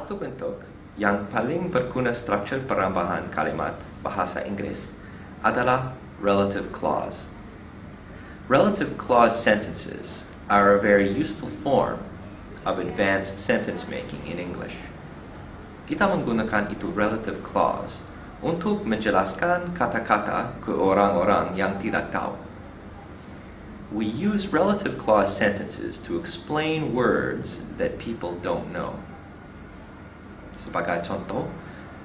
Satu bentuk yang paling berguna struktur perambahan kalimat bahasa Inggris adalah relative clause. Relative clause sentences are a very useful form of advanced sentence making in English. Kita menggunakan itu relative clause untuk menjelaskan kata-kata ke orang-orang yang tidak tahu. We use relative clause sentences to explain words that people don't know. Sebagai contoh,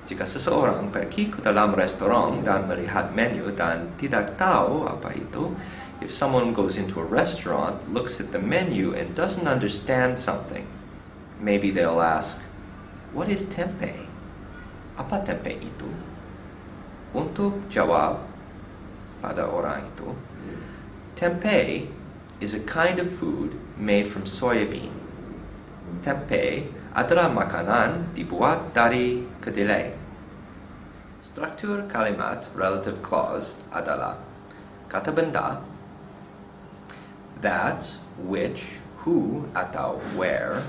jika seseorang pergi ke dalam restoran dan melihat menu dan tidak tahu apa itu, if someone goes into a restaurant, looks at the menu and doesn't understand something, maybe they'll ask, "What is tempeh? Apa tempeh itu?" Untuk jawab pada orang itu, tempeh is a kind of food made from soybean. Tempeh adalah makanan dibuat dari kedelai. Struktur kalimat relative clause adalah kata benda, that, which, who, atau where.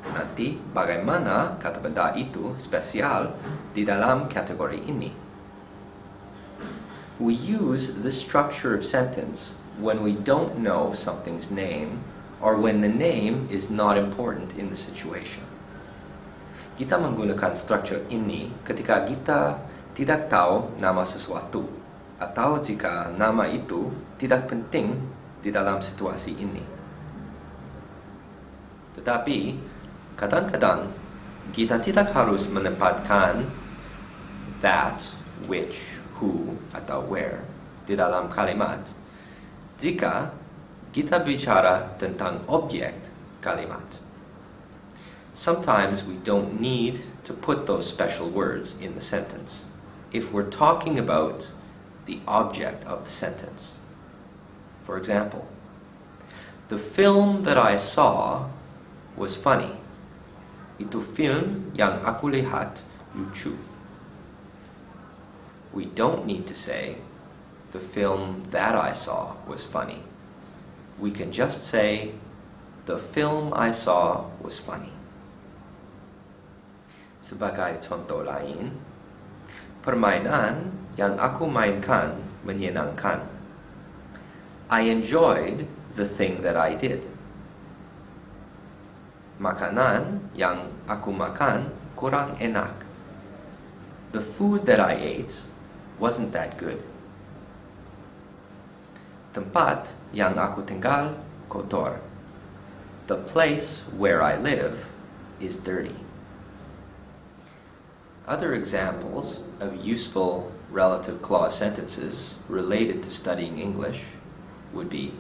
Nanti bagaimana kata benda itu spesial di dalam kategori ini. We use this structure of sentence when we don't know something's name or when the name is not important in the situation. Kita menggunakan struktur ini ketika kita tidak tahu nama sesuatu atau jika nama itu tidak penting di dalam situasi ini. Tetapi, kadang-kadang kita tidak harus menempatkan that, which, who, atau where di dalam kalimat jika kita bicara tentang objek kalimat. Sometimes we don't need to put those special words in the sentence if we're talking about the object of the sentence. For example, the film that I saw was funny. Itu film yang aku lihat lucu. We don't need to say, the film that I saw was funny. We can just say, the film I saw was funny. Sebagai contoh lain, permainan yang aku mainkan menyenangkan. I enjoyed the thing that I did. Makanan yang aku makan kurang enak. The food that I ate wasn't that good. Tempat yang aku tinggal kotor. The place where I live is dirty. Other examples of useful relative clause sentences related to studying English would be,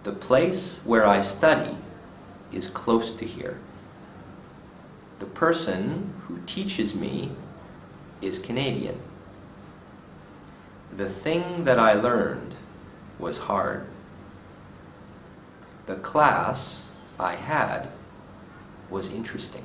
the place where I study is close to here. The person who teaches me is Canadian. The thing that I learned was hard. The class I had was interesting.